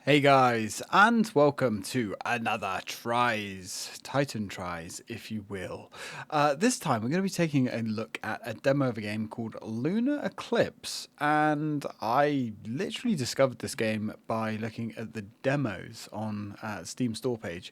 Hey guys, and welcome to another Titan tries, if you will. This time we're going to be taking a look at a demo of a game called Lunar Eclipse, and I literally discovered this game by looking at the demos on Steam store page.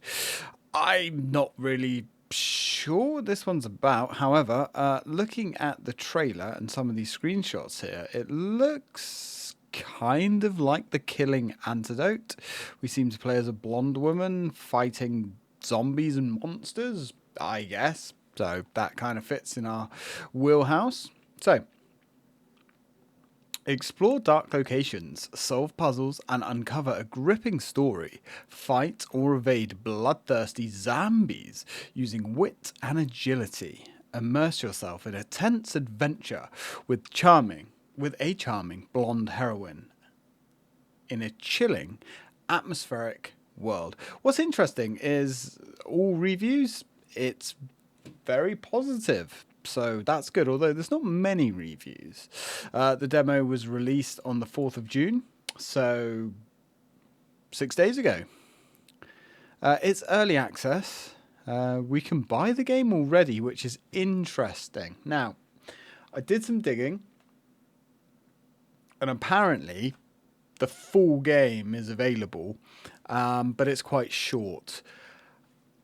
I'm not really sure what this one's about. However, looking at the trailer and some of these screenshots here, it looks kind of like The Killing Antidote. We seem to play as a blonde woman fighting zombies and monsters, I guess. So that kind of fits in our wheelhouse. So, explore dark locations, solve puzzles, and uncover a gripping story. Fight or evade bloodthirsty zombies using wit and agility. Immerse yourself in a tense adventure with a charming blonde heroine in a chilling, atmospheric world. What's interesting is all reviews, it's very positive. So that's good, although there's not many reviews. The demo was released on the 4th of June, so 6 days ago. It's early access. We can buy the game already, which is interesting. Now, I did some digging, and apparently the full game is available, but it's quite short.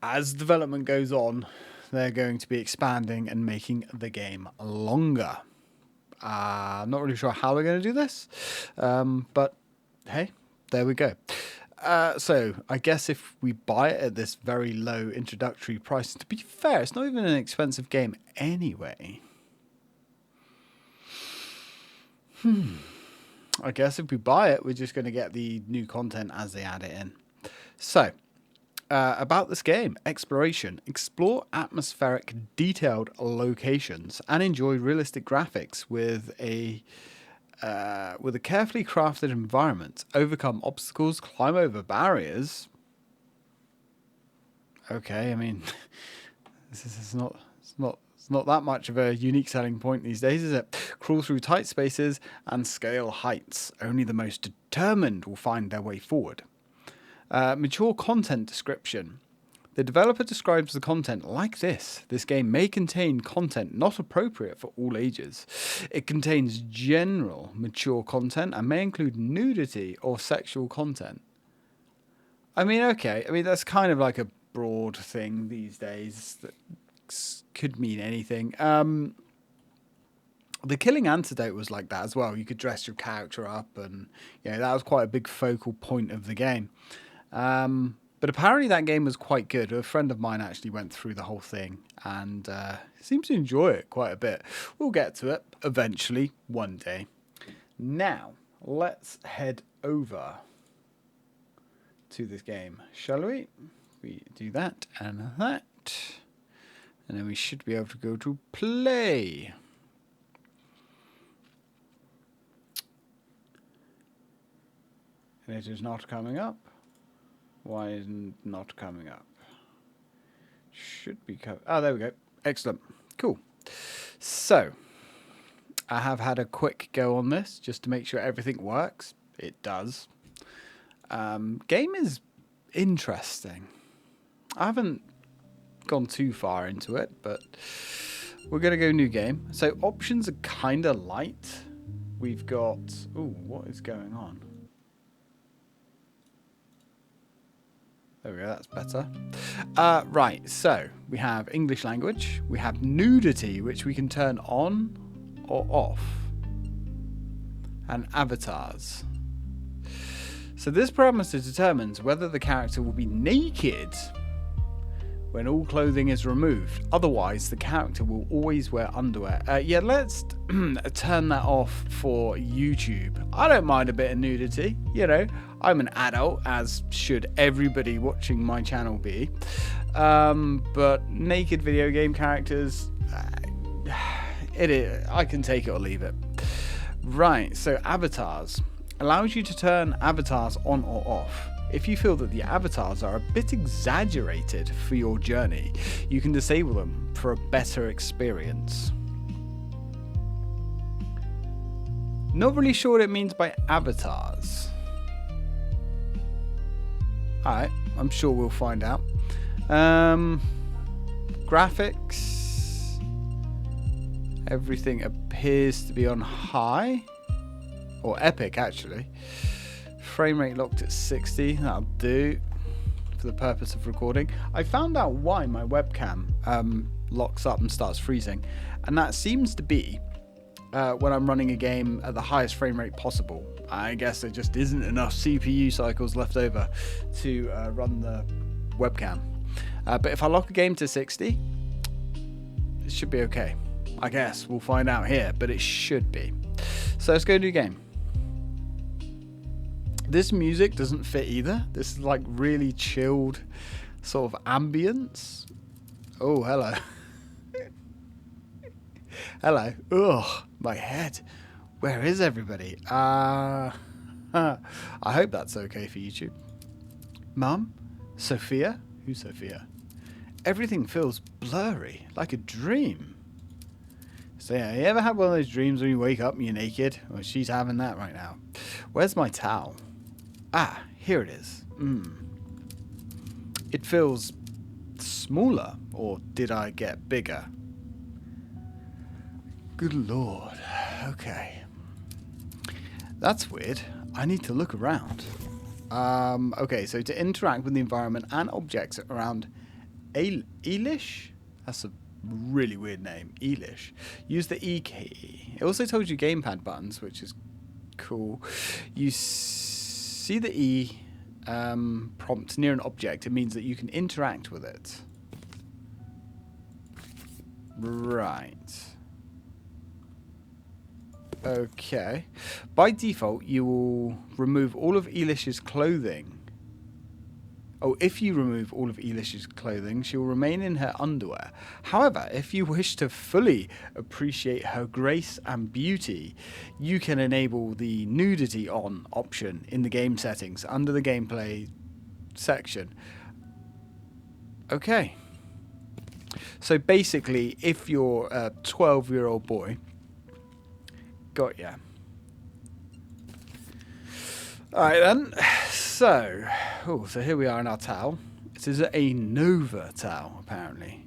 As development goes on, they're going to be expanding and making the game longer. I'm not really sure how they're going to do this, but hey, there we go. So I guess if we buy it at this very low introductory price, to be fair, it's not even an expensive game anyway. I guess if we buy it, we're just going to get the new content as they add it in. So, about this game, exploration. Explore atmospheric, detailed locations and enjoy realistic graphics with a carefully crafted environment. Overcome obstacles, climb over barriers. Okay, I mean, it's not that much of a unique selling point these days, is it? Crawl through tight spaces and scale heights. Only the most determined will find their way forward. Mature content description. The developer describes the content like this. This game may contain content not appropriate for all ages. It contains general mature content and may include nudity or sexual content. I mean, okay. I mean, that's kind of like a broad thing these days. That could mean anything. The Killing Antidote was like that as well. You could dress your character up, and that was quite a big focal point of the game. But apparently that game was quite good. A friend of mine actually went through the whole thing and seems to enjoy it quite a bit. We'll get to it eventually, one day. Now, let's head over to this game, shall we? We do that and that. And then we should be able to go to play. And it is not coming up. Why isn't it not coming up? Should be coming. Oh, there we go. Excellent. Cool. So, I have had a quick go on this just to make sure everything works. It does. Game is interesting. I haven't gone too far into it, but we're going to go new game. So options are kind of light. We've got... Ooh, what is going on? There we go, that's better. Right, so we have English language. We have nudity, which we can turn on or off. And avatars. So this parameter determines whether the character will be naked when all clothing is removed. Otherwise, the character will always wear underwear. Let's turn that off for YouTube. I don't mind a bit of nudity. I'm an adult, as should everybody watching my channel be. But naked video game characters, I can take it or leave it. Right, so avatars. Allows you to turn avatars on or off. If you feel that the avatars are a bit exaggerated for your journey, you can disable them for a better experience. Not really sure what it means by avatars. Alright, I'm sure we'll find out. Graphics. Everything appears to be on high. Or epic, actually. Frame rate locked at 60. That'll do for the purpose of recording. I found out why my webcam locks up and starts freezing. And that seems to be when I'm running a game at the highest frame rate possible. I guess there just isn't enough CPU cycles left over to run the webcam. But if I lock a game to 60, it should be okay. I guess we'll find out here, but it should be. So let's go do a game. This music doesn't fit either. This is like really chilled sort of ambience. Oh, hello. Hello. Ugh, my head. Where is everybody? I hope that's okay for YouTube. Mum? Sophia? Who's Sophia? Everything feels blurry, like a dream. So yeah, you ever had one of those dreams when you wake up and you're naked? Well, she's having that right now. Where's my towel? Ah, here it is. It feels smaller, or did I get bigger? Good lord. Okay. That's weird. I need to look around. Okay, so to interact with the environment and objects around Elish? That's a really weird name. Elish. Use the E key. It also told you gamepad buttons, which is cool. You see the E prompt near an object. It means that you can interact with it. Right. Okay. By default, you will remove all of Elish's clothing. Oh, if you remove all of Elish's clothing, she will remain in her underwear. However, if you wish to fully appreciate her grace and beauty, you can enable the nudity on option in the game settings under the gameplay section. Okay. So basically, if you're a 12-year-old boy, got ya. Alright then, so here we are in our towel. This is a Nova towel, apparently.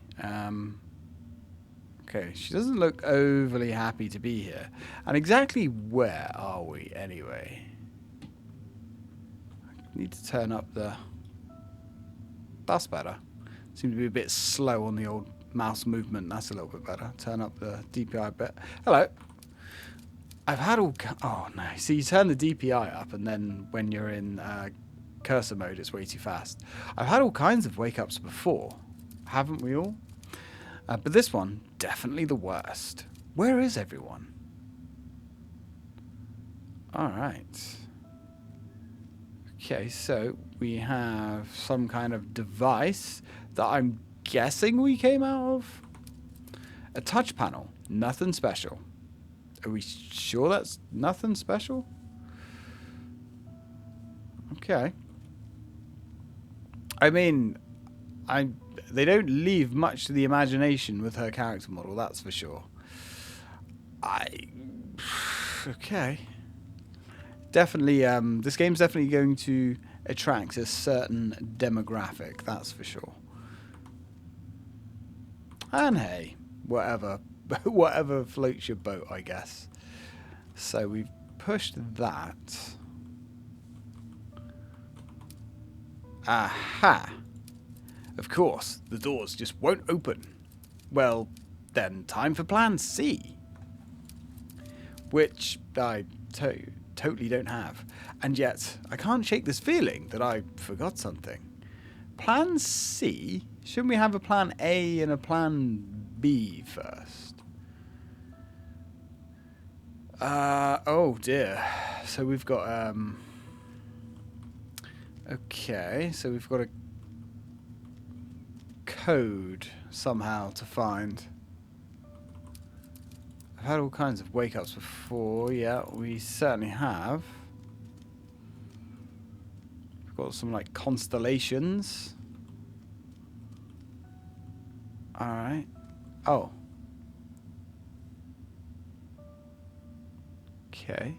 Okay, she doesn't look overly happy to be here. And exactly where are we, anyway? I need to turn up the... That's better. Seems to be a bit slow on the old mouse movement. That's a little bit better. Turn up the DPI a bit. Hello. I've had all... Oh, no. So you turn the DPI up, and then when you're in cursor mode, it's way too fast. I've had all kinds of wake-ups before. Haven't we all? But this one, definitely the worst. Where is everyone? All right. Okay, so we have some kind of device that I'm guessing we came out of. A touch panel. Nothing special. Are we sure that's nothing special? Okay. I mean, they don't leave much to the imagination with her character model, that's for sure. Okay. Definitely, this game's definitely going to attract a certain demographic, that's for sure. And hey, whatever floats your boat, I guess. So we've pushed that. Aha! Of course, the doors just won't open. Well, then time for plan C. Which I totally don't have. And yet, I can't shake this feeling that I forgot something. Plan C? Shouldn't we have a plan A and a plan B first? Oh dear. So we've got, okay, so we've got a code somehow to find. I've had all kinds of wake-ups before. Yeah, we certainly have. We've got some, like, constellations. Alright. Oh. Okay.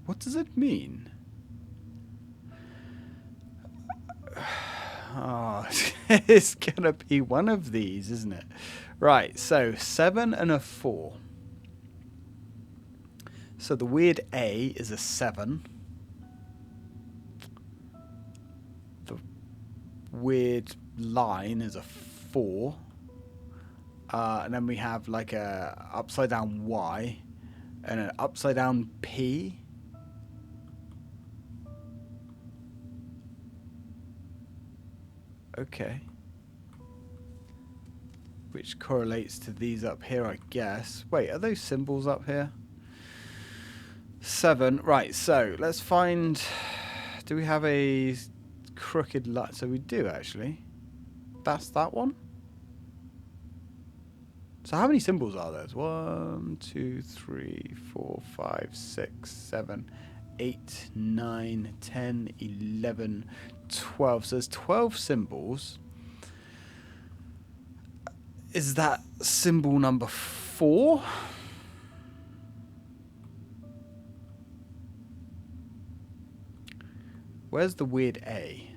What does it mean? Oh, it's going to be one of these, isn't it? Right, so 7 and a 4. So the weird A is a 7. The weird line is a 4. And then we have like a upside down Y and an upside down P. Okay. Which correlates to these up here, I guess. Wait, are those symbols up here? 7. Right, so let's find... Do we have a crooked line? So we do, actually. That's that one? So how many symbols are there? 1, 2, 3, 4, 5, 6, 7, 8, 9, 10, 11, 12. So there's 12 symbols. Is that symbol number 4? Where's the weird A?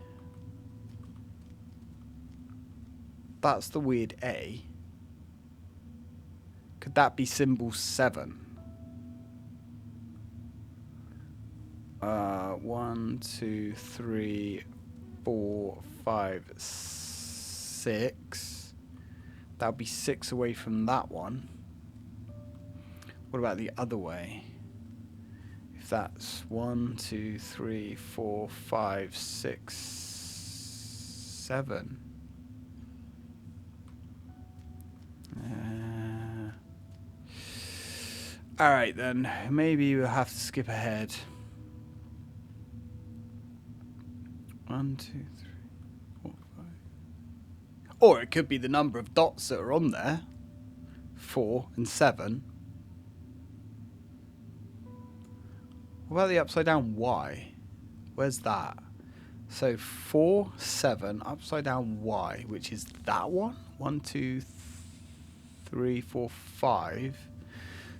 That's the weird A. Could that be symbol 7? 1, 2, 3, 4, 5, 6. That would be 6 away from that one. What about the other way? If that's 1, 2, 3, 4, 5, 6, 7. Alright then, maybe we'll have to skip ahead. 1, 2, 3, 4, 5. Or it could be the number of dots that are on there. 4 and 7. What about the upside down Y? Where's that? So 4, 7, upside down Y, which is that one. 1, 2, 3, 4, 5.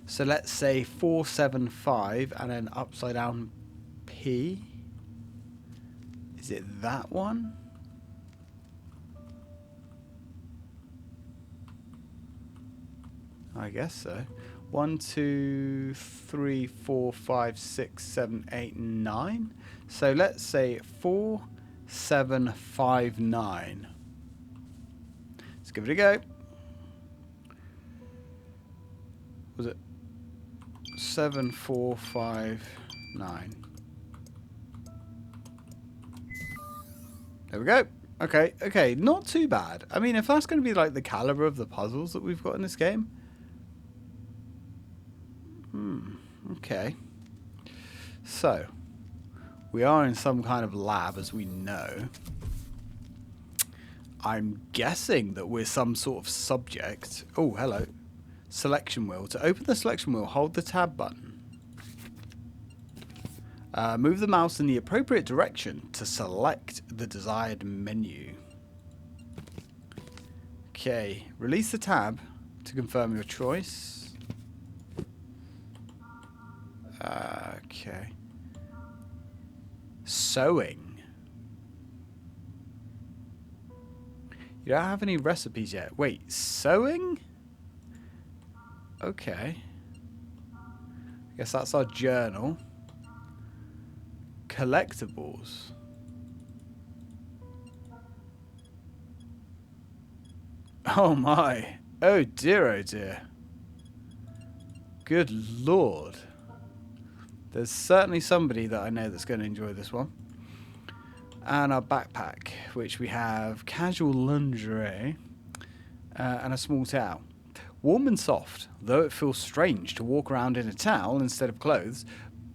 So let's say 4, 7, 5, and then upside down P. Is it that one? I guess so. 1, 2, 3, 4, 5, 6, 7, 8, 9. So let's say 4, 7, 5, 9. Let's give it a go. Was it 7, 4, 5, 9? There we go. Okay, okay, not too bad. I mean, if that's going to be like the caliber of the puzzles that we've got in this game. Okay. So, we are in some kind of lab, as we know. I'm guessing that we're some sort of subject. Oh, hello. Selection wheel. To open the selection wheel, hold the tab button. Move the mouse in the appropriate direction to select the desired menu. Okay, release the tab to confirm your choice. Okay. Sewing. You don't have any recipes yet. Wait, sewing? Okay. I guess that's our journal. Collectibles. Oh my. Oh dear, oh dear. Good lord. There's certainly somebody that I know that's going to enjoy this one. And our backpack, which we have casual lingerie and a small towel. Warm and soft, though it feels strange to walk around in a towel instead of clothes,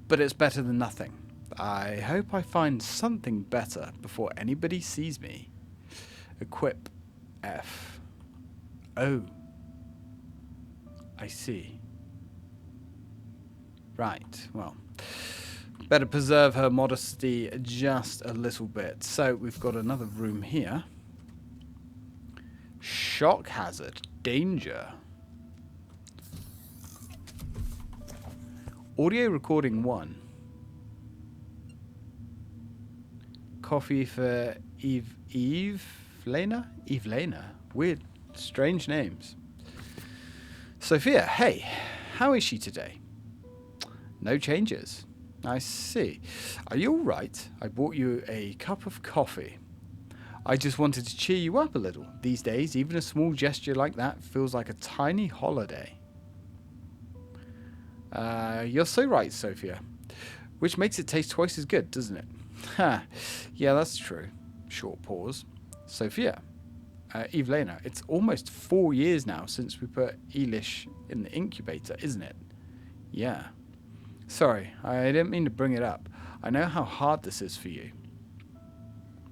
but it's better than nothing. I hope I find something better before anybody sees me. Equip F. Oh. I see. Right, well. Better preserve her modesty just a little bit. So we've got another room here. Shock hazard. Danger. Audio recording 1. coffee for Lena? Eve Lena. Weird, strange names. Sophia, hey, how is she today? No changes. I see. Are you all right? I bought you a cup of coffee. I just wanted to cheer you up a little. These days, even a small gesture like that feels like a tiny holiday. You're so right, Sophia. Which makes it taste twice as good, doesn't it? Ha, yeah, that's true. Short pause. Sophia, Evelena, it's almost 4 years now since we put Elish in the incubator, isn't it? Yeah. Sorry, I didn't mean to bring it up. I know how hard this is for you.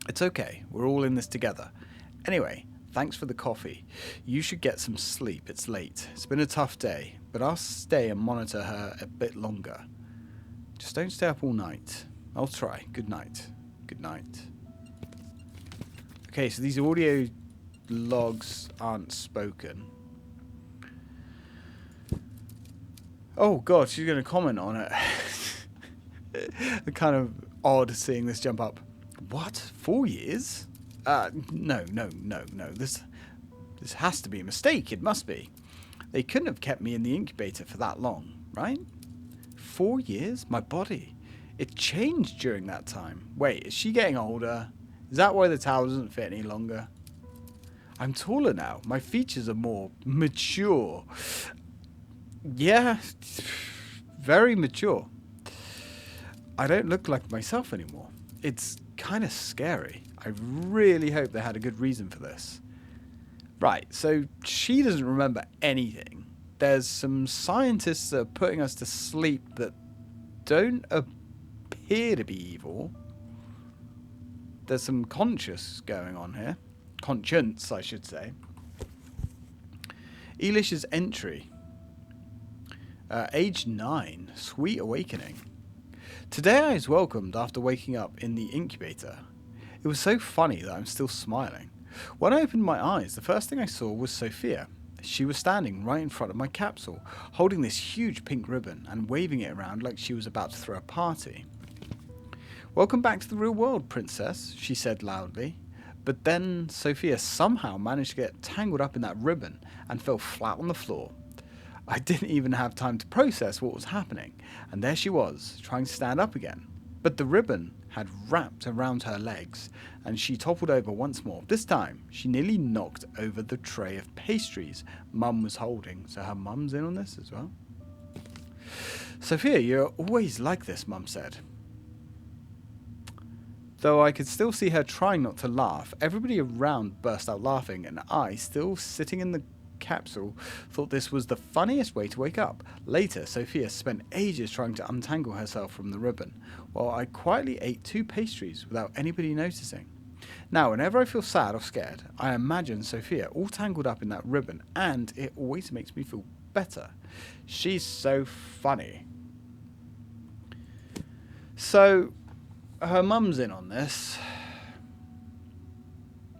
It's okay, we're all in this together. Anyway, thanks for the coffee. You should get some sleep, it's late. It's been a tough day, but I'll stay and monitor her a bit longer. Just don't stay up all night. I'll try. Good night. Good night. Okay, so these audio logs aren't spoken. Oh god, she's going to comment on it. Kind of odd seeing this jump up. What? 4 years? No. This has to be a mistake. It must be. They couldn't have kept me in the incubator for that long, right? 4 years? My body. It changed during that time. Wait, is she getting older? Is that why the tower doesn't fit any longer? I'm taller now. My features are more mature. Yeah, very mature. I don't look like myself anymore. It's kind of scary. I really hope they had a good reason for this. Right, so she doesn't remember anything. There's some scientists that are putting us to sleep that don't appear to be evil. There's some conscience going on here. Conscience, I should say. Elish's entry. Age 9. Sweet awakening. Today I was welcomed after waking up in the incubator. It was so funny that I'm still smiling. When I opened my eyes, the first thing I saw was Sophia. She was standing right in front of my capsule, holding this huge pink ribbon and waving it around like she was about to throw a party. Welcome back to the real world, princess, she said loudly. But then Sophia somehow managed to get tangled up in that ribbon and fell flat on the floor. I didn't even have time to process what was happening, and there she was, trying to stand up again. But the ribbon had wrapped around her legs, and she toppled over once more. This time, she nearly knocked over the tray of pastries Mum was holding. So her mum's in on this as well. Sophia, you're always like this, Mum said. Though I could still see her trying not to laugh, everybody around burst out laughing, and I, still sitting in the capsule, thought this was the funniest way to wake up. Later, Sophia spent ages trying to untangle herself from the ribbon, while I quietly ate 2 pastries without anybody noticing. Now, whenever I feel sad or scared, I imagine Sophia all tangled up in that ribbon, and it always makes me feel better. She's so funny. So, her mum's in on this.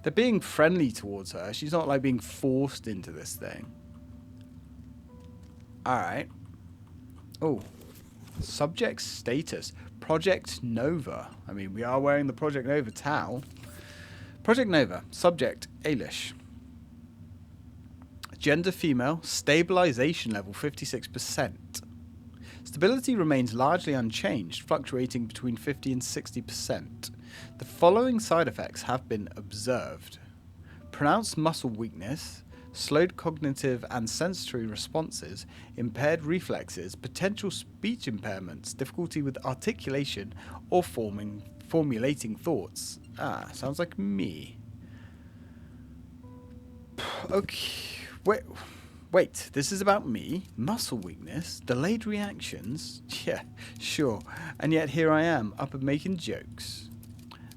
They're being friendly towards her. She's not like being forced into this thing. Alright. Oh. Subject status. Project Nova. I mean, we are wearing the Project Nova towel. Project Nova. Subject Elish. Gender female. Stabilization level 56%. Stability remains largely unchanged, fluctuating between 50 and 60%. The following side effects have been observed. Pronounced muscle weakness, slowed cognitive and sensory responses, impaired reflexes, potential speech impairments, difficulty with articulation or formulating thoughts. Ah, sounds like me. Okay, wait, this is about me? Muscle weakness? Delayed reactions? Yeah, sure. And yet here I am, up and making jokes.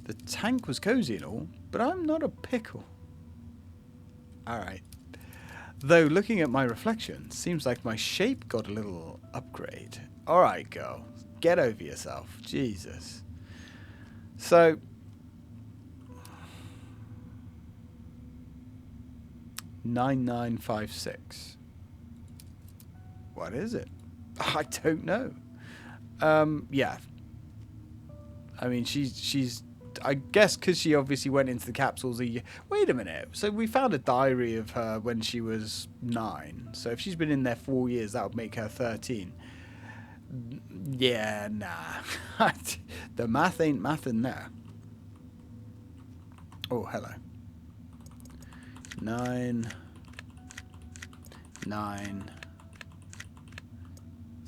The tank was cozy and all, but I'm not a pickle. Alright. Though looking at my reflection, seems like my shape got a little upgrade. Alright, girl. Get over yourself. Jesus. So, 9956. What is it? I don't know. Yeah. I mean, she's I guess because she obviously went into the capsules a year. Wait a minute. So we found a diary of her when she was 9. So if she's been in there 4 years, that would make her 13. Yeah, nah. The math ain't mathin' there. Oh, hello. 9.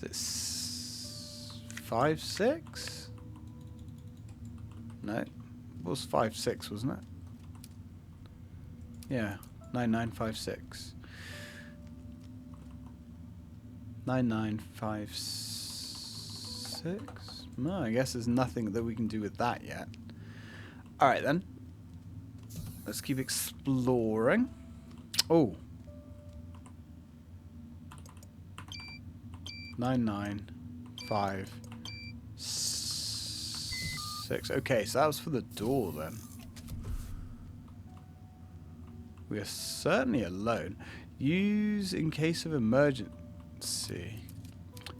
Is it 5, 6? No. It was 5, 6, wasn't it? Yeah. 9956. 9956. No, I guess there's nothing that we can do with that yet. Alright then. Let's keep exploring. Oh. 9956. Okay, so that was for the door then. We are certainly alone. Use in case of emergency.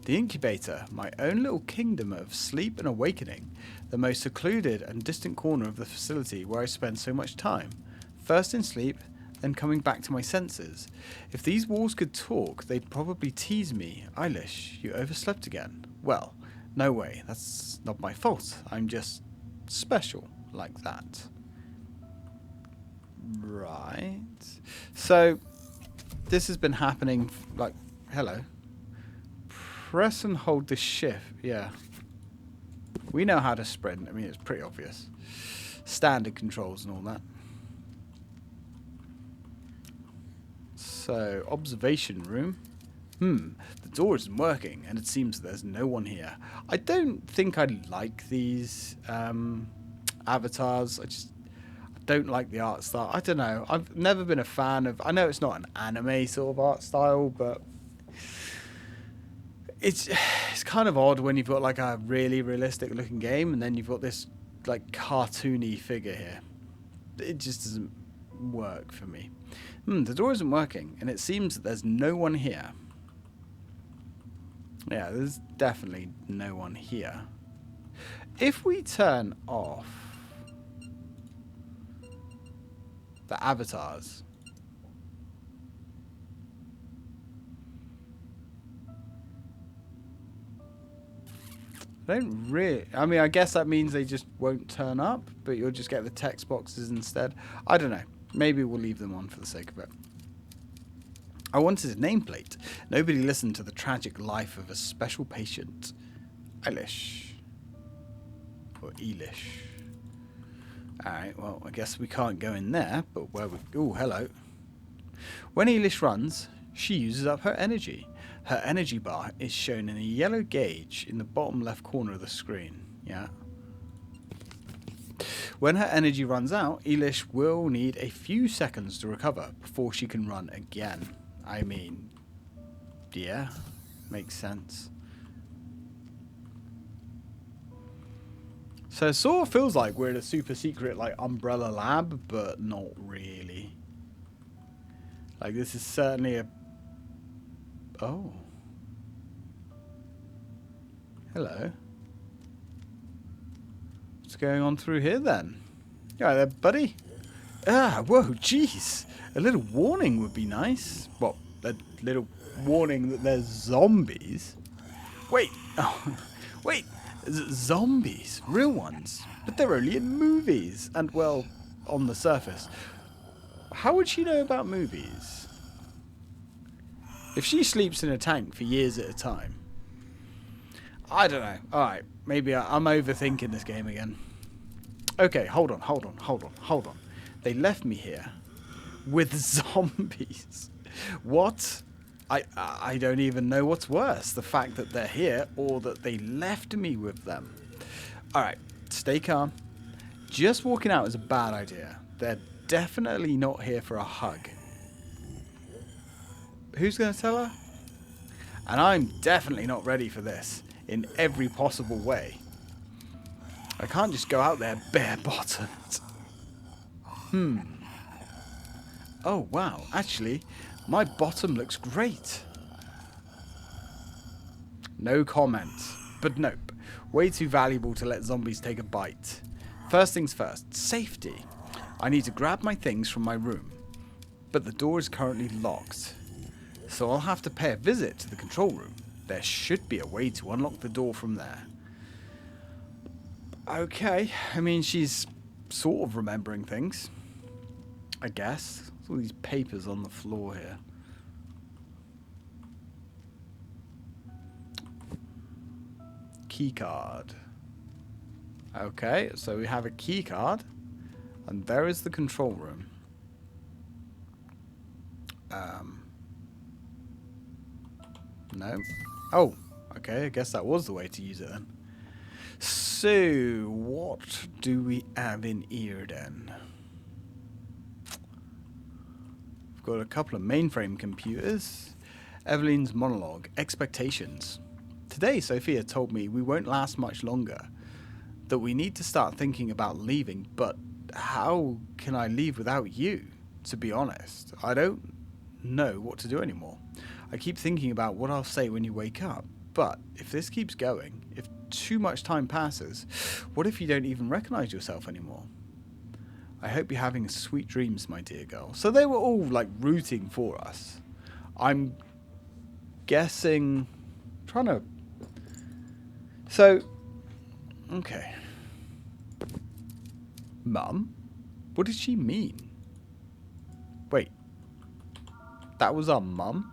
The incubator, my own little kingdom of sleep and awakening. The most secluded and distant corner of the facility where I spend so much time. First in sleep, then coming back to my senses. If these walls could talk, they'd probably tease me. Eilish, you overslept again. Well, no way. That's not my fault. I'm just special like that. Right. So, this has been happening, like, hello. Press and hold the shift. Yeah. We know how to sprint. I mean, it's pretty obvious. Standard controls and all that. So, observation room. The door isn't working, and it seems there's no one here. I don't think I like these avatars. I don't like the art style. I don't know. I've never been a fan of... I know it's not an anime sort of art style, but... It's kind of odd when you've got like a really realistic looking game, and then you've got this like cartoony figure here. It just doesn't work for me. The door isn't working, and it seems that there's no one here. Yeah, there's definitely no one here. If we turn off the avatars, I don't really... I mean, I guess that means they just won't turn up, but you'll just get the text boxes instead. I don't know. Maybe we'll leave them on for the sake of it. I wanted a nameplate. Nobody listened to the tragic life of a special patient. Eilish. Or Eilish. Alright, well, I guess we can't go in there, but where we... Oh, hello. When Eilish runs, she uses up her energy. Her energy bar is shown in a yellow gauge in the bottom left corner of the screen. Yeah. When her energy runs out, Eilish will need a few seconds to recover before she can run again. I mean, yeah, makes sense. So it sort of feels like we're in a super secret like umbrella lab, but not really. Like this is certainly a... Oh. Hello. What's going on through here then? You all right there, buddy? Ah, whoa, jeez. A little warning would be nice. What, a little warning that there's zombies? Wait. Oh, wait. Zombies. Real ones. But they're only in movies. And, well, on the surface. How would she know about movies? If she sleeps in a tank for years at a time. I don't know. Alright, maybe I'm overthinking this game again. Okay, hold on. They left me here with zombies. What? I don't even know what's worse. The fact that they're here or that they left me with them. Alright, stay calm. Just walking out is a bad idea. They're definitely not here for a hug. Who's going to tell her? And I'm definitely not ready for this in every possible way. I can't just go out there bare-bottomed. Oh, wow. Actually, my bottom looks great. No comment. But nope. Way too valuable to let zombies take a bite. First things first, safety. I need to grab my things from my room, but the door is currently locked, so I'll have to pay a visit to the control room. There should be a way to unlock the door from there. Okay, I mean, she's sort of remembering things, I guess. There's all these papers on the floor here. Key card. Okay, so we have a key card, and there is the control room. No. Oh, okay, I guess that was the way to use it then. So, what do we have in here then? We've got a couple of mainframe computers. Evelyn's monologue, expectations. Today, Sophia told me we won't last much longer, that we need to start thinking about leaving, but how can I leave without you? To be honest, I don't know what to do anymore. I keep thinking about what I'll say when you wake up, but if this keeps going, if too much time passes, what if you don't even recognize yourself anymore? I hope you're having sweet dreams, my dear girl. So they were all like rooting for us. I'm guessing, so, okay. Mum? What did she mean? Wait. That was our mum?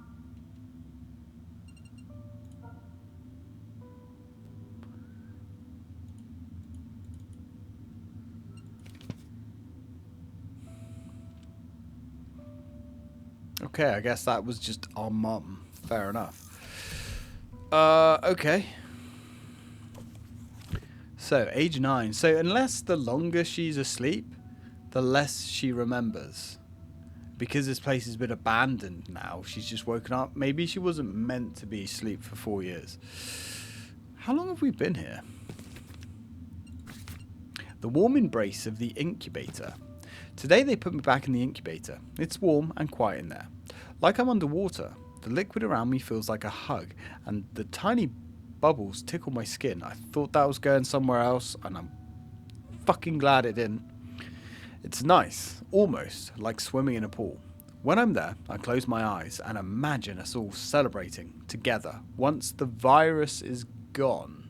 Okay, I guess that was just our mum. Fair enough. Okay. So, age 9. So, unless the longer she's asleep, the less she remembers. Because this place has been abandoned now, she's just woken up. Maybe she wasn't meant to be asleep for 4 years. How long have we been here? The warm embrace of the incubator. Today they put me back in the incubator. It's warm and quiet in there. Like I'm underwater. The liquid around me feels like a hug, and the tiny bubbles tickle my skin. I thought that was going somewhere else, and I'm fucking glad it didn't. It's nice, almost like swimming in a pool. When I'm there, I close my eyes and imagine us all celebrating together once the virus is gone.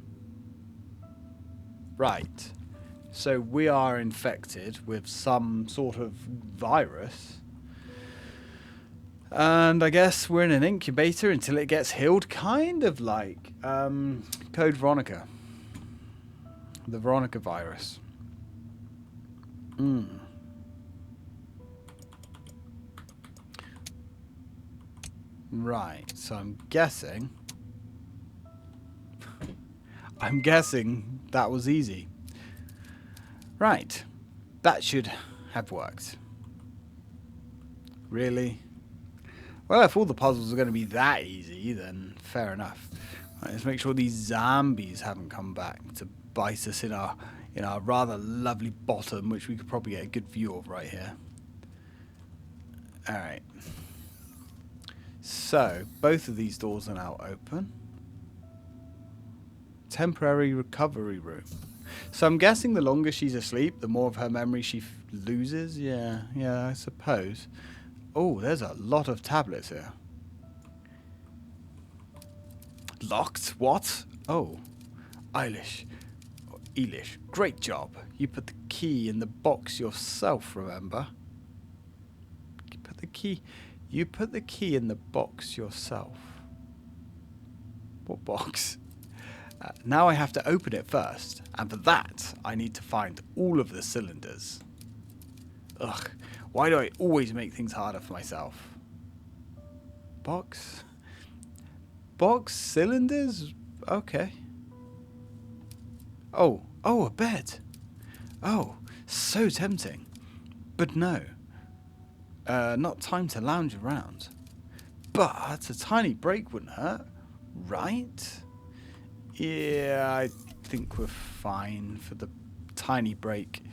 Right. So we are infected with some sort of virus. And I guess we're in an incubator until it gets healed, kind of like Code Veronica. The Veronica virus. Right, so I'm guessing that was easy. Right, that should have worked. Really? Well, if all the puzzles are going to be that easy, then fair enough. Right, let's make sure these zombies haven't come back to bite us in our rather lovely bottom, which we could probably get a good view of right here. Alright. So, both of these doors are now open. Temporary recovery room. So I'm guessing the longer she's asleep, the more of her memory she loses. Yeah, I suppose. Oh, there's a lot of tablets here. Locked? What? Oh. Eilish. Great job. You put the key in the box yourself, remember? You put the key in the box yourself. What box? Now I have to open it first, and for that, I need to find all of the cylinders. Ugh, why do I always make things harder for myself? Box cylinders? Okay. Oh, a bed. Oh, so tempting. But no. Not time to lounge around. But a tiny break wouldn't hurt, right? Yeah, I think we're fine for the tiny break.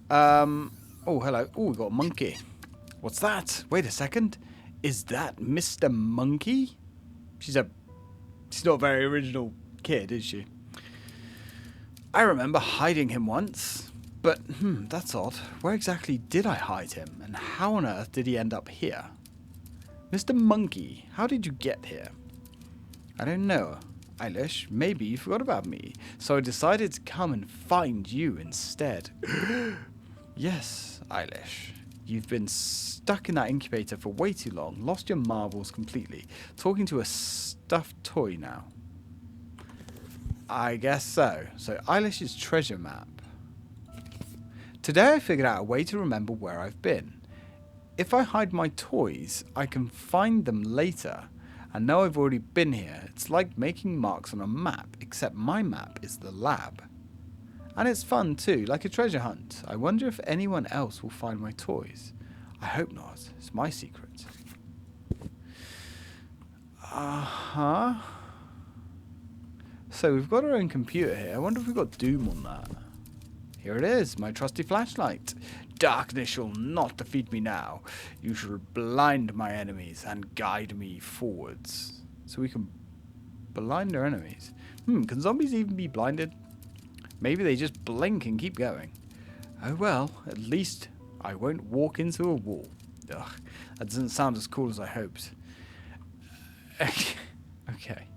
Oh, hello. Oh, we got a monkey. What's that? Wait a second. Is that Mr. Monkey? She's not a very original kid, is she? I remember hiding him once, But, that's odd. Where exactly did I hide him? And how on earth did he end up here? Mr. Monkey, how did you get here? I don't know. Eilish, maybe you forgot about me, so I decided to come and find you instead. Yes, Eilish. You've been stuck in that incubator for way too long, lost your marbles completely, talking to a stuffed toy now. I guess so. So Eilish's treasure map. Today I figured out a way to remember where I've been. If I hide my toys, I can find them later and know I've already been here. It's like making marks on a map, except my map is the lab. And it's fun too, like a treasure hunt. I wonder if anyone else will find my toys. I hope not. It's my secret. Uh-huh. So we've got our own computer here. I wonder if we've got Doom on that. Here it is, my trusty flashlight. Darkness shall not defeat me now. You shall blind my enemies and guide me forwards. So we can blind our enemies. Can zombies even be blinded? Maybe they just blink and keep going. Oh well, at least I won't walk into a wall. Ugh, that doesn't sound as cool as I hoped. Okay.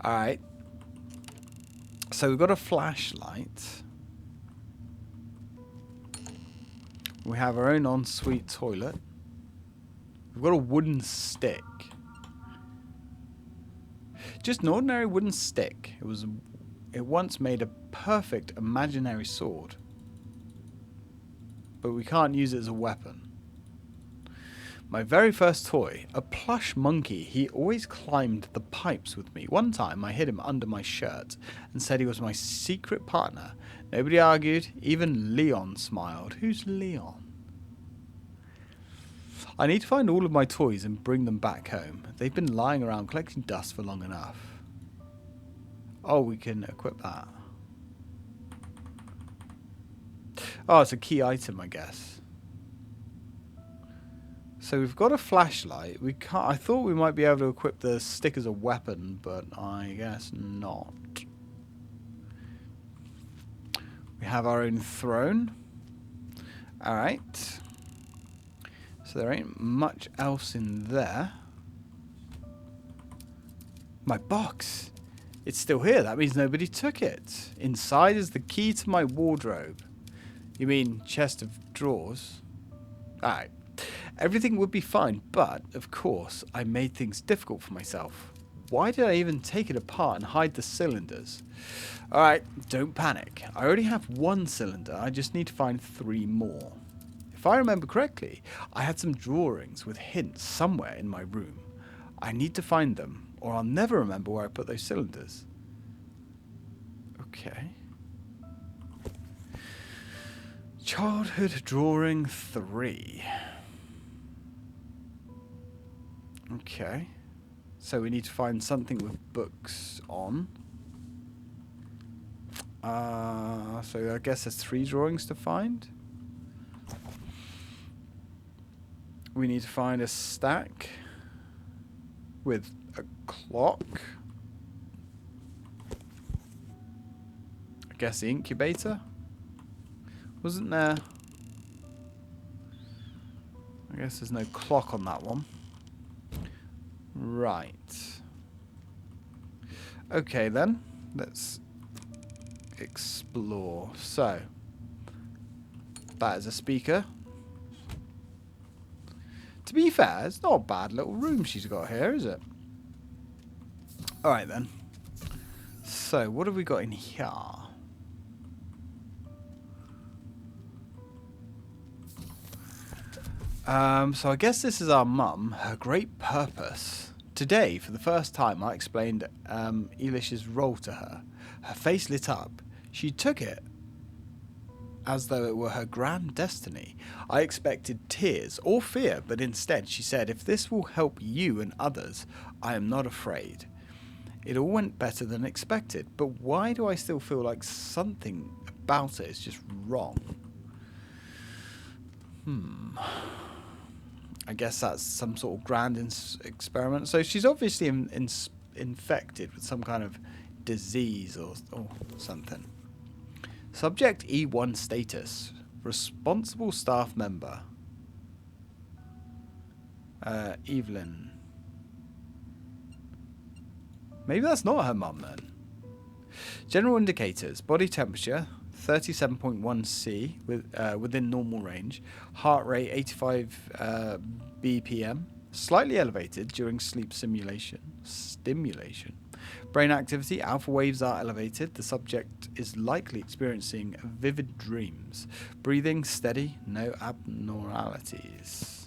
Alright. So we've got a flashlight. We have our own ensuite toilet. We've got a wooden stick. Just an ordinary wooden stick. It once made a perfect imaginary sword. But we can't use it as a weapon. My very first toy, a plush monkey. He always climbed the pipes with me. One time I hid him under my shirt and said he was my secret partner. Nobody argued. Even Leon smiled. Who's Leon? I need to find all of my toys and bring them back home. They've been lying around collecting dust for long enough. Oh, we can equip that. Oh, it's a key item, I guess. So we've got a flashlight. We can't. I thought we might be able to equip the stick as a weapon, but I guess not. We have our own throne. Alright. So there ain't much else in there. My box. It's still here. That means nobody took it. Inside is the key to my wardrobe. You mean chest of drawers? Alright. Everything would be fine, but, of course, I made things difficult for myself. Why did I even take it apart and hide the cylinders? Alright, don't panic. I already have one cylinder. I just need to find 3 more. If I remember correctly, I had some drawings with hints somewhere in my room. I need to find them, or I'll never remember where I put those cylinders. Okay. Childhood drawing 3. Okay. So we need to find something with books on. So I guess there's 3 drawings to find. We need to find a stack with a clock. I guess the incubator. Wasn't there? I guess there's no clock on that one. Right. Okay then. Let's explore. So, that is a speaker. To be fair, it's not a bad little room she's got here, is it? Alright then. So, what have we got in here? So I guess this is our mum, her great purpose. Today, for the first time, I explained Eilish's role to her. Her face lit up. She took it as though it were her grand destiny. I expected tears or fear, but instead she said, if this will help you and others, I am not afraid. It all went better than expected, but why do I still feel like something about it is just wrong? I guess that's some sort of grand experiment. So she's obviously infected with some kind of disease or something. Subject E1 status. Responsible staff member. Evelyn. Maybe that's not her mum then. General indicators. Body temperature 37.1 C within normal range. Heart rate 85 BPM. Slightly elevated during sleep stimulation. Brain activity. Alpha waves are elevated. The subject is likely experiencing vivid dreams. Breathing steady. No abnormalities.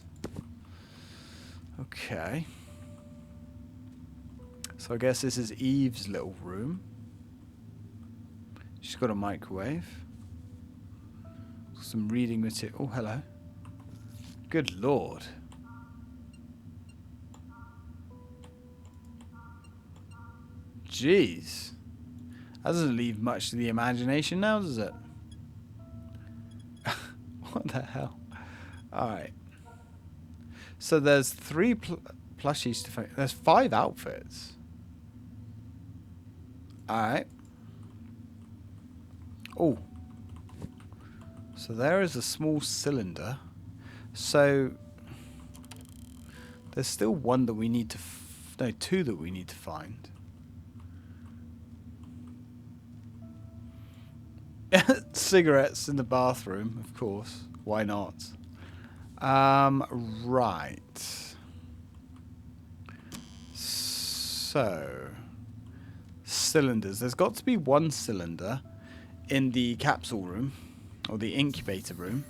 Okay. So I guess this is Eve's little room. She's got a microwave. Some reading material. Oh, hello. Good lord. Jeez. That doesn't leave much to the imagination now, does it? What the hell? Alright. So there's 3 plushies to find. There's 5 outfits. Alright. Oh. So there is a small cylinder. So there's still 1 that we need to... no, 2 that we need to find. Cigarettes in the bathroom, of course. Why not? Right. So, cylinders. There's got to be 1 cylinder in the capsule room, or the incubator room.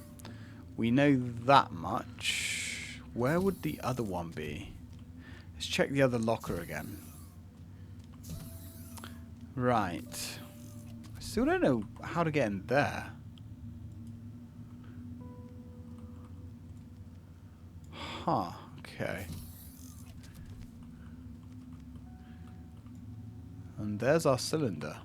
We know that much. Where would the other one be? Let's check the other locker again. Right. Still don't know how to get in there. Huh, okay. And there's our cylinder.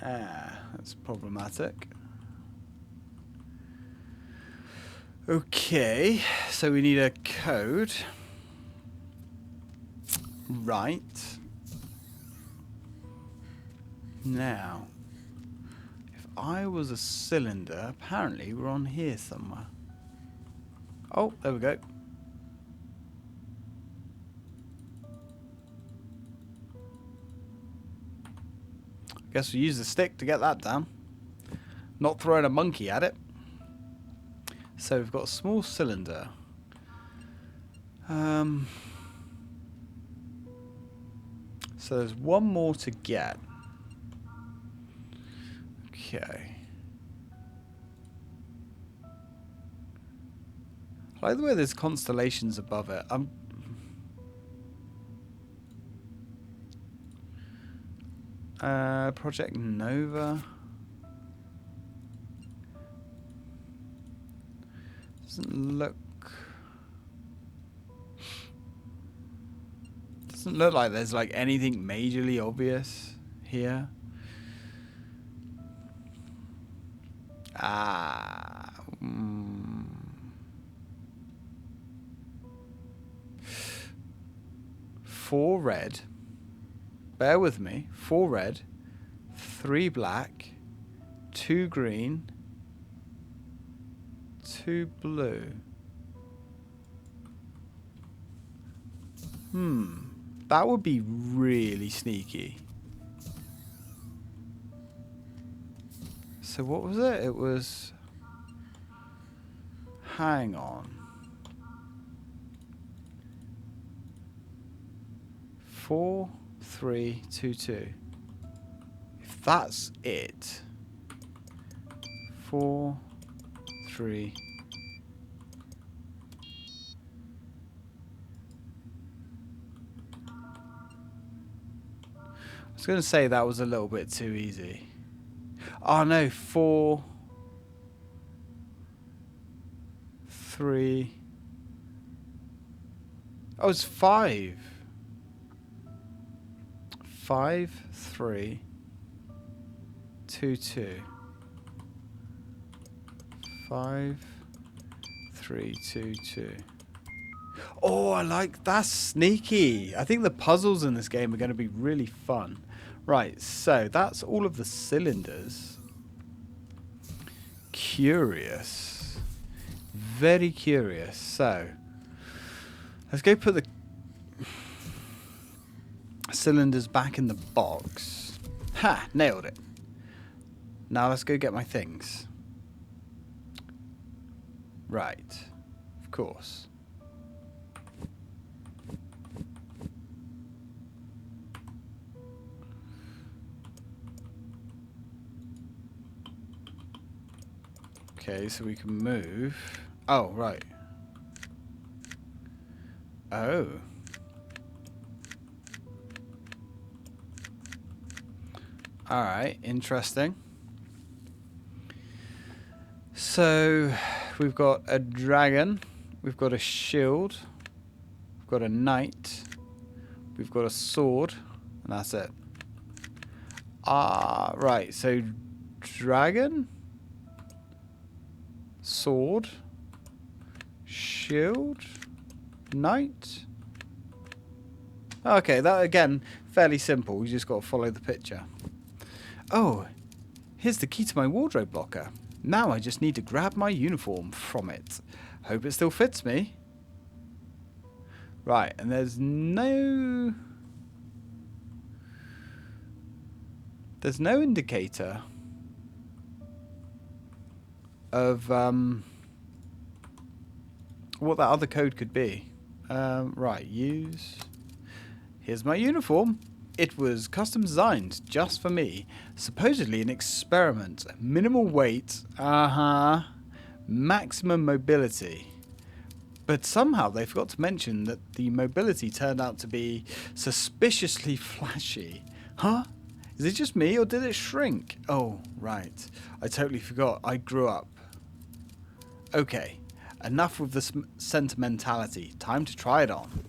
Ah, that's problematic. Okay, so we need a code. Right. Now, if I was a cylinder, apparently we're on here somewhere. Oh, there we go. Guess we use the stick to get that down. Not throwing a monkey at it. So we've got a small cylinder. So there's 1 more to get. Okay. I like the way there's constellations above it. Project Nova. Doesn't look like there's like anything majorly obvious here. Ah. 4 red. Bear with me. 4 red, 3 black, 2 green, 2 blue. That would be really sneaky. So what was it? It was... hang on. 4, 3, 2, 2. If that's it. 4, 3. I was going to say that was a little bit too easy. Oh no, 4, 3. Oh, it's 5. 5, 3, 2, 2. 5, 3, 2, 2. Oh, I like that's sneaky. I think the puzzles in this game are going to be really fun. Right, so that's all of the cylinders. Curious. Very curious. So, let's go put the cylinders back in the box. Ha! Nailed it. Now let's go get my things. Right. Of course. Okay, so we can move. Oh, right. Oh. Alright, interesting. So, we've got a dragon, we've got a shield, we've got a knight, we've got a sword, and that's it. Ah, right, so dragon, sword, shield, knight. Okay, that again, fairly simple. You just got to follow the picture. Oh, here's the key to my wardrobe locker. Now I just need to grab my uniform from it. Hope it still fits me. Right, and there's no indicator of what that other code could be. Right, use. Here's my uniform. It was custom designed just for me. Supposedly an experiment. Minimal weight. Maximum mobility. But somehow they forgot to mention that the mobility turned out to be suspiciously flashy. Huh? Is it just me or did it shrink? Oh, right. I totally forgot. I grew up. Okay. Enough with the sentimentality. Time to try it on.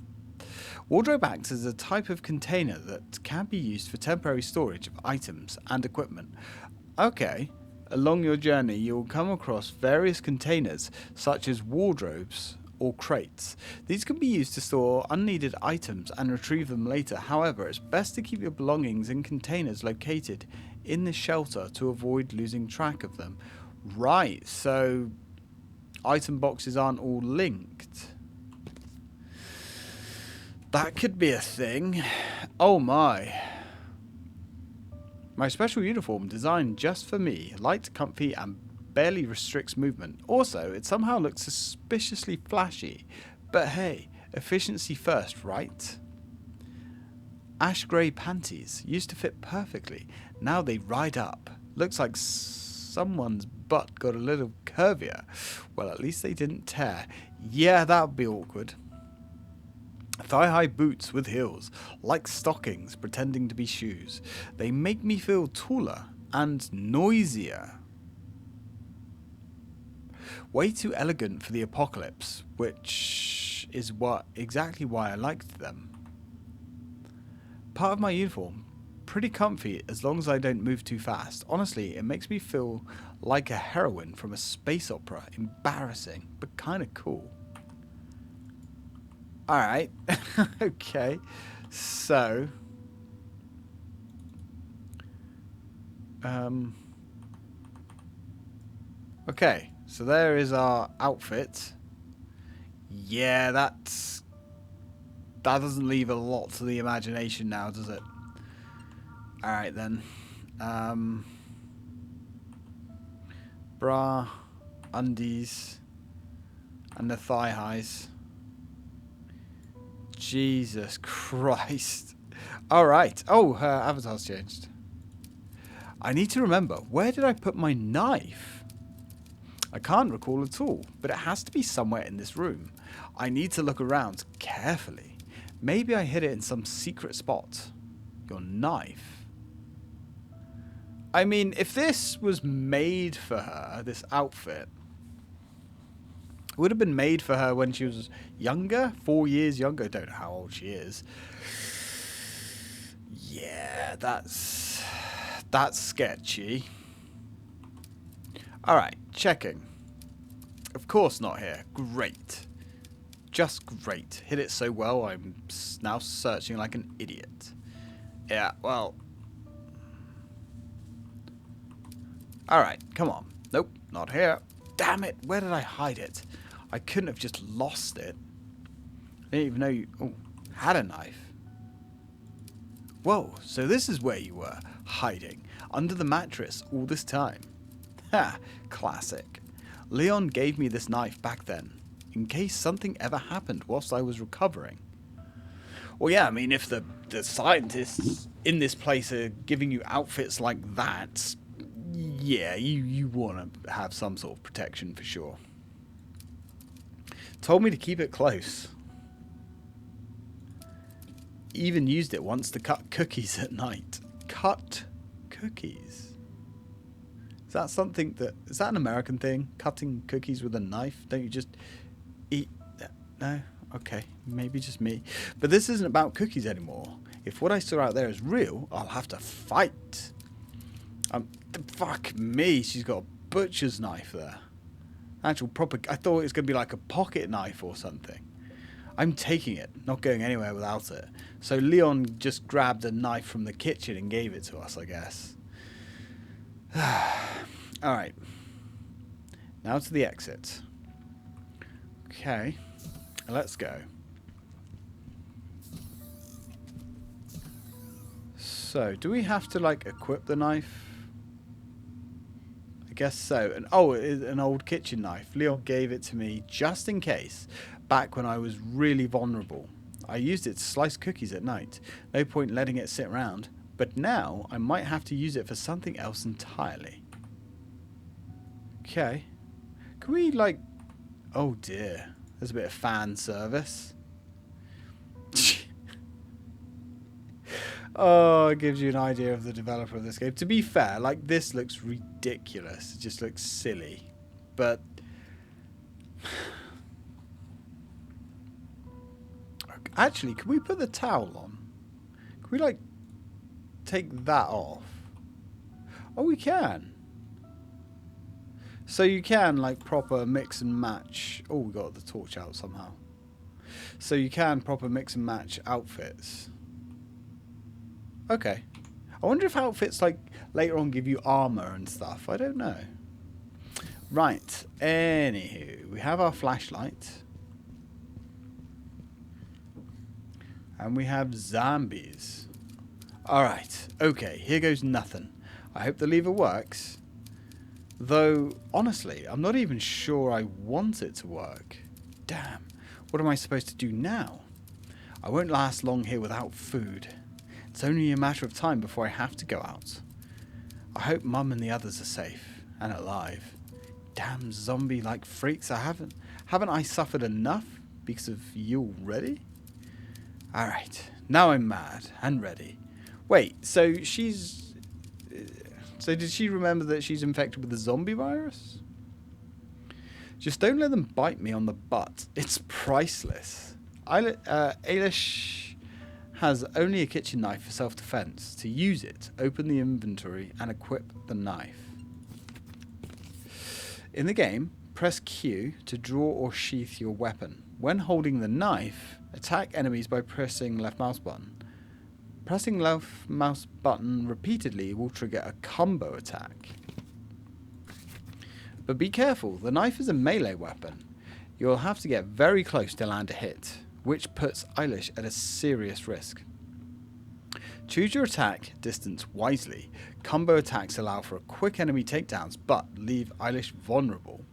Wardrobe acts as a type of container that can be used for temporary storage of items and equipment. Okay, along your journey you'll come across various containers such as wardrobes or crates. These can be used to store unneeded items and retrieve them later. However, it's best to keep your belongings in containers located in the shelter to avoid losing track of them. Right, so item boxes aren't all linked. That could be a thing. Oh my. My special uniform designed just for me. Light, comfy, and barely restricts movement. Also, it somehow looks suspiciously flashy. But hey, efficiency first, right? Ash grey panties used to fit perfectly. Now they ride up. Looks like someone's butt got a little curvier. Well, at least they didn't tear. Yeah, that would be awkward. Thigh-high boots with heels, like stockings pretending to be shoes. They make me feel taller and noisier. Way too elegant for the apocalypse, which is exactly why I liked them. Part of my uniform, pretty comfy as long as I don't move too fast. Honestly, it makes me feel like a heroine from a space opera. Embarrassing, but kind of cool. Alright, okay, so, okay, so there is our outfit. Yeah, that doesn't leave a lot to the imagination now, does it? Alright then, bra, undies, and the thigh highs. Jesus Christ. Alright. Oh, her avatar's changed. I need to remember, where did I put my knife? I can't recall at all, but it has to be somewhere in this room. I need to look around carefully. Maybe I hid it in some secret spot. Your knife? I mean, if this was made for her, this outfit, would have been made for her when she was younger, 4 years younger. I don't know how old she is. Yeah, that's sketchy. Alright, checking. Of course not here. Great. just great. Hit it so well, I'm now searching like an idiot. Yeah, well... Alright, come on. Nope, not here. Damn it, where did I hide it? I couldn't have just lost it. I didn't even know you had a knife. Whoa, so this is where you were, hiding, under the mattress all this time. Ha, classic. Leon gave me this knife back then, in case something ever happened whilst I was recovering. Well, yeah, I mean, if the scientists in this place are giving you outfits like that, yeah, you want to have some sort of protection for sure. Told me to keep it close. Even used it once to cut cookies at night. Cut cookies? Is that something that... Is that an American thing? Cutting cookies with a knife? Don't you just eat... No? Okay. Maybe just me. But this isn't about cookies anymore. If what I saw out there is real, I'll have to fight. Fuck me. She's got a butcher's knife there. Actual proper... I thought it was going to be like a pocket knife or something. I'm taking it, not going anywhere without it. So Leon just grabbed a knife from the kitchen and gave it to us, I guess. Alright. Now to the exit. Okay. Let's go. So, do we have to, like, equip the knife? I guess so. And oh, it is an old kitchen knife. Leon gave it to me just in case. Back when I was really vulnerable. I used it to slice cookies at night. No point letting it sit around. But now, I might have to use it for something else entirely. Okay. Can we, like... Oh dear. There's a bit of fan service. Oh, it gives you an idea of the developer of this game. To be fair, like, this looks ridiculous. It just looks silly. But... Actually, can we put the towel on? Can we, like, take that off? Oh, we can. So you can, like, proper mix and match. Oh, we got the torch out somehow. So you can proper mix and match outfits. Okay. I wonder if outfits, like, later on give you armor and stuff. I don't know. Right. Anywho, we have our flashlight. And we have zombies. Alright, okay, here goes nothing. I hope the lever works. Though, honestly, I'm not even sure I want it to work. Damn, what am I supposed to do now? I won't last long here without food. It's only a matter of time before I have to go out. I hope Mum and the others are safe and alive. Damn zombie-like freaks, haven't I suffered enough because of you already? Alright, now I'm mad and ready. Wait, so she's... So did she remember that she's infected with the zombie virus? Just don't let them bite me on the butt. It's priceless. Ailish has only a kitchen knife for self-defense. To use it, open the inventory and equip the knife. In the game, press Q to draw or sheath your weapon. When holding the knife, attack enemies by pressing left mouse button. Pressing left mouse button repeatedly will trigger a combo attack. But be careful, the knife is a melee weapon. You'll have to get very close to land a hit, which puts Ailish at a serious risk. Choose your attack distance wisely. Combo attacks allow for quick enemy takedowns, but leave Ailish vulnerable.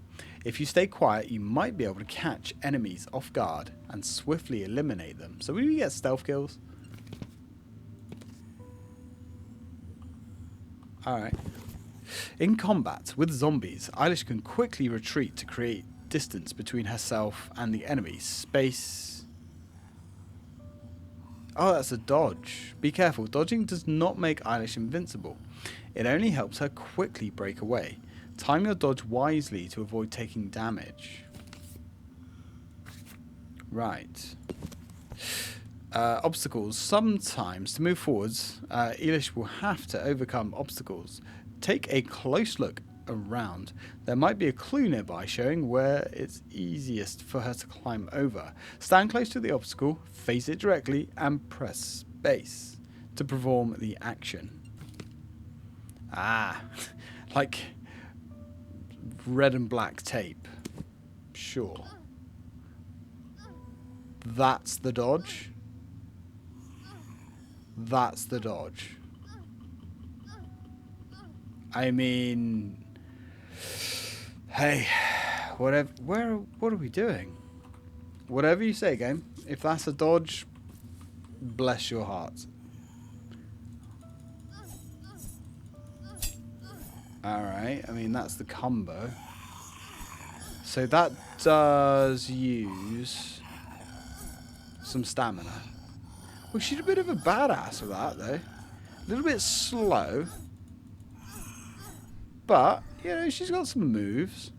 If you stay quiet, you might be able to catch enemies off guard and swiftly eliminate them. So will we get stealth kills? Alright. In combat with zombies, Ailish can quickly retreat to create distance between herself and the enemy. Space. Oh, that's a dodge. Be careful, dodging does not make Ailish invincible. It only helps her quickly break away. Time your dodge wisely to avoid taking damage. Right. Obstacles. Sometimes, to move forwards, Ailish will have to overcome obstacles. Take a close look around. There might be a clue nearby showing where it's easiest for her to climb over. Stand close to the obstacle, face it directly, and press space to perform the action. Ah, like red and black tape. Sure. That's the dodge. That's the dodge. I mean, hey, whatever. What are we doing? Whatever you say, game. If that's a dodge, bless your heart. Alright, I mean, that's the combo. So that does use some stamina. Well, she's a bit of a badass with that, though. A little bit slow. But, you know, she's got some moves.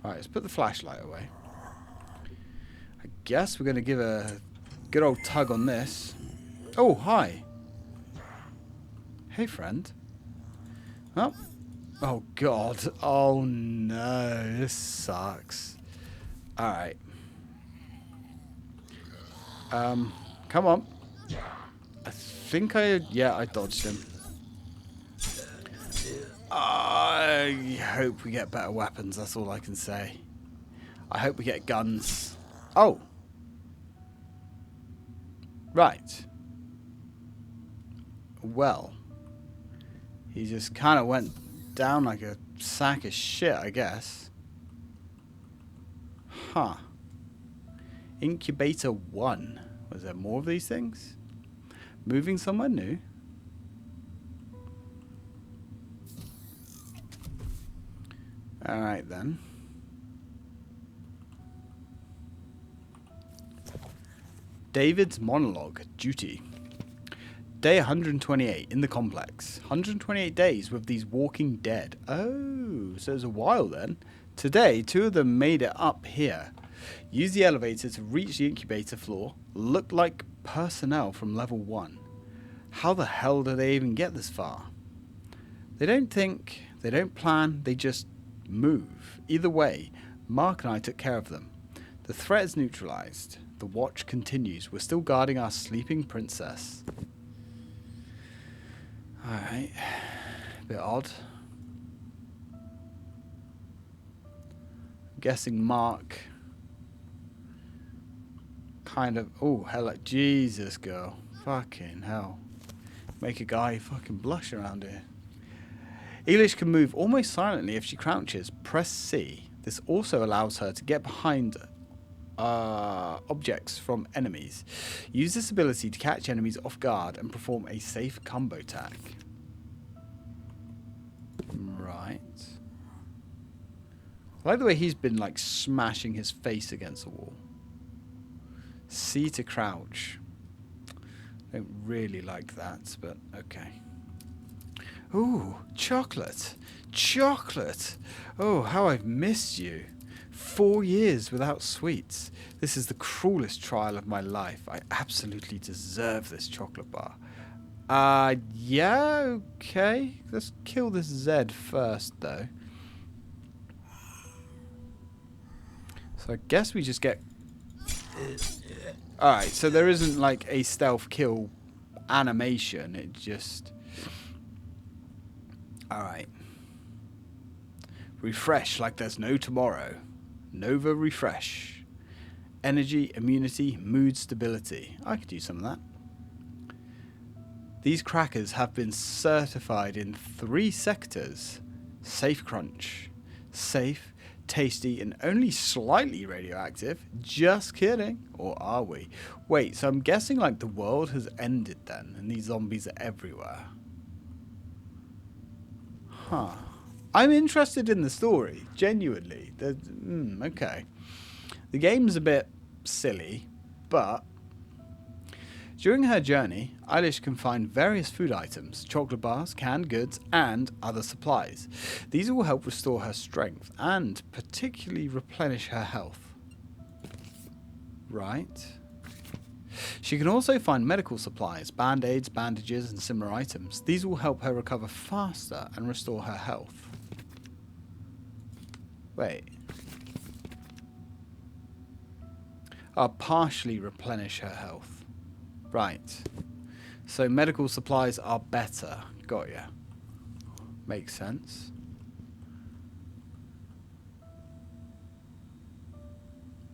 Alright, let's put the flashlight away. I guess we're going to give a good old tug on this. Oh, hi. Hey, friend. Oh. Oh, God. Oh, no. This sucks. Alright. Come on. I think I dodged him. I hope we get better weapons, that's all I can say. I hope we get guns. Oh. Right. Well. He just kind of went down like a sack of shit, I guess. Huh. Incubator 1. Was there more of these things? Moving somewhere new? Alright then. David's monologue. Duty. Day 128 in the complex. 128 days with these walking dead. Oh, so it was a while then. Today, 2 of them made it up here. Use the elevator to reach the incubator floor. Looked like personnel from level 1. How the hell do they even get this far? They don't think, they don't plan, they just move. Either way, Mark and I took care of them. The threat is neutralized. The watch continues. We're still guarding our sleeping princess. Alright. Bit odd. I'm guessing Mark kind of... Oh, hell, Jesus, girl. Fucking hell. Make a guy fucking blush around here. Elish can move almost silently if she crouches. Press C. This also allows her to get behind objects from enemies. Use this ability to catch enemies off guard and perform a safe combo attack. Right. I like the way he's been like smashing his face against the wall. C to crouch. Don't really like that, but okay. Ooh, chocolate. Chocolate. Oh, how I've missed you. 4 years without sweets. This is the cruelest trial of my life. I absolutely deserve this chocolate bar. Yeah, okay. Let's kill this Zed first, though. So I guess we just get... Alright, so there isn't like a stealth kill animation. It just... Alright. Refresh like there's no tomorrow. Nova refresh. Energy, immunity, mood stability. I could use some of that. These crackers have been certified in 3 sectors. Safe crunch. Safe, tasty, and only slightly radioactive. Just kidding. Or are we? Wait, so I'm guessing like the world has ended then, and these zombies are everywhere. Huh. I'm interested in the story, genuinely. Okay. The game's a bit silly, but during her journey, Eilish can find various food items, chocolate bars, canned goods, and other supplies. These will help restore her strength and particularly replenish her health. Right. She can also find medical supplies, band-aids, bandages, and similar items. These will help her recover faster and restore her health. Wait. Partially replenish her health. Right. So medical supplies are better. Got ya. Makes sense.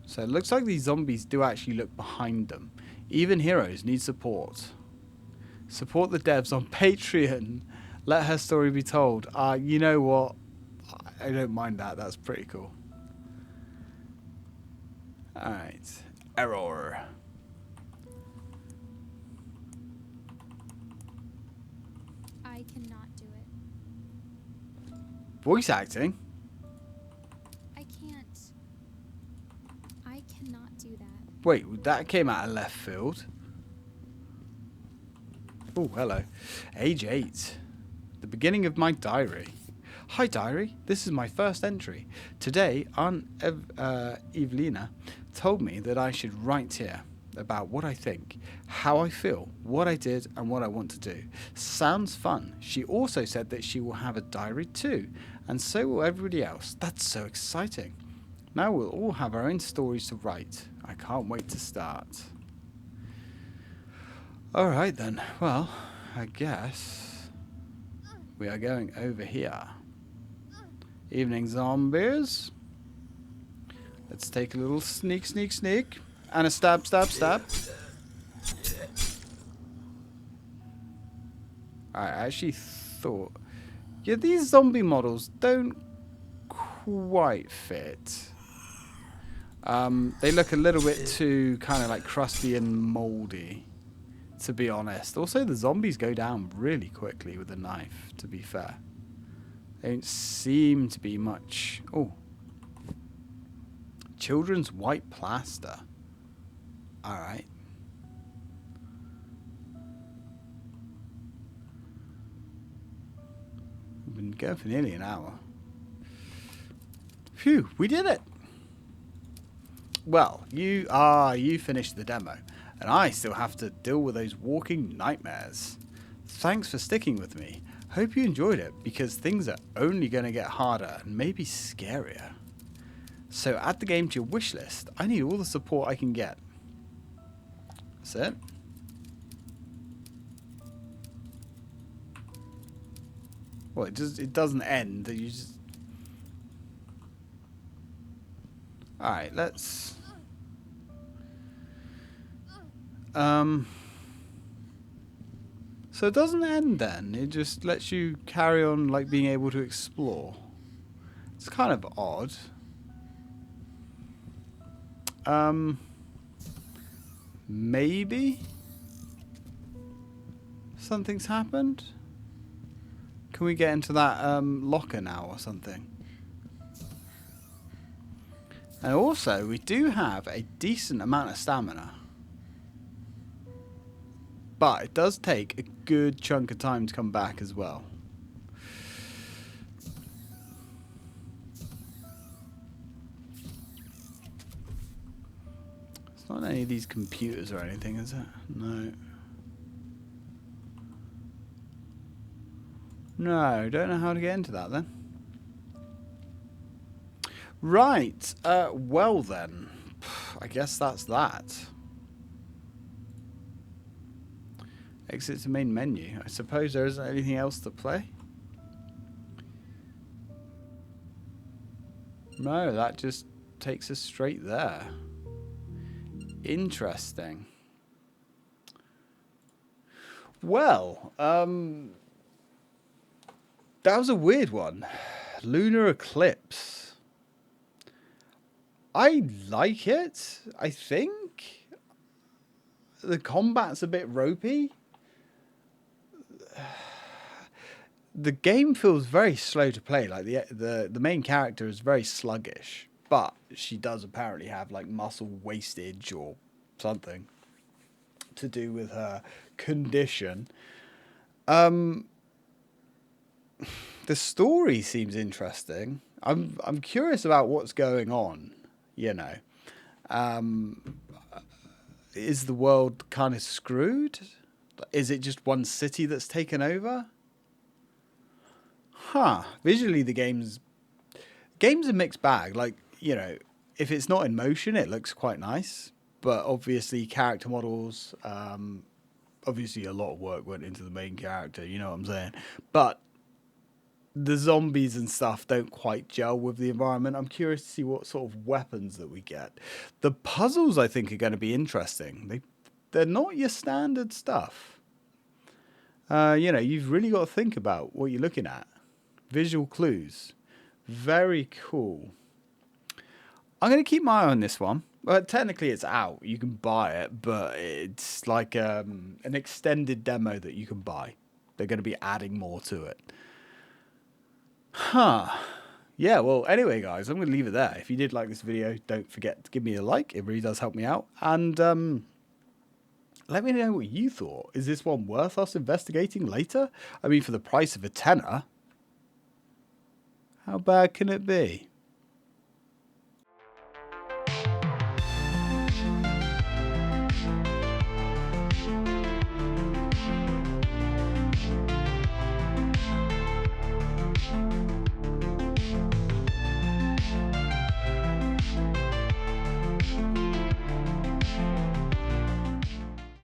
So it looks like these zombies do actually look behind them. Even heroes need support. Support the devs on Patreon. Let her story be told. You know what? I don't mind that. That's pretty cool. Alright. Error. I cannot do it. Voice acting? I can't. I cannot do that. Wait, that came out of left field. Oh, hello. Age 8. The beginning of my diary. Hi, diary. This is my first entry. Today, Aunt Evelina told me that I should write here about what I think, how I feel, what I did, and what I want to do. Sounds fun. She also said that she will have a diary too, and so will everybody else. That's so exciting. Now we'll all have our own stories to write. I can't wait to start. Alright then, well, I guess we are going over here. Evening zombies. Let's take a little sneak, sneak, sneak. And a stab, stab, stab. I actually thought... Yeah, these zombie models don't quite fit. They look a little bit too kind of like crusty and mouldy, to be honest. Also, the zombies go down really quickly with a knife, to be fair. They don't seem to be much... Oh. Children's white plaster. Alright. We've been going for nearly an hour. Phew, we did it! Well, you finished the demo, and I still have to deal with those walking nightmares. Thanks for sticking with me. Hope you enjoyed it, because things are only going to get harder and maybe scarier. So add the game to your wish list. I need all the support I can get. That's it. Well, it doesn't end. You just... Alright, let's... So it doesn't end then. It just lets you carry on like being able to explore. It's kind of odd. Maybe something's happened. Can we get into that locker now or something? And also, we do have a decent amount of stamina. But it does take a good chunk of time to come back as well. It's not any of these computers or anything, is it? No. No, don't know how to get into that then. Right, well then. I guess that's that. Exit to main menu. I suppose there isn't anything else to play? No, that just takes us straight there. Interesting. Well, that was a weird one. Lunar Eclipse. I like it, I think. The combat's a bit ropey. The game feels very slow to play. Like the main character is very sluggish, but she does apparently have like muscle wastage or something to do with her condition. The story seems interesting. I'm curious about what's going on. You know, is the world kind of screwed? Is it just one city that's taken over? Huh. Visually, the game's game's a mixed bag. Like, you know, if it's not in motion, it looks quite nice. But obviously, character models, obviously a lot of work went into the main character, you know what I'm saying? But the zombies and stuff don't quite gel with the environment. I'm curious to see what sort of weapons that we get. The puzzles, I think, are going to be interesting. They're not your standard stuff. You know, you've really got to think about what you're looking at. Visual clues. Very cool. I'm going to keep my eye on this one. Well, technically it's out. You can buy it, but it's like an extended demo that you can buy. They're going to be adding more to it. Huh. Yeah, well, anyway, guys, I'm going to leave it there. If you did like this video, don't forget to give me a like. It really does help me out. And let me know what you thought. Is this one worth us investigating later? I mean, for the price of a tenner, how bad can it be?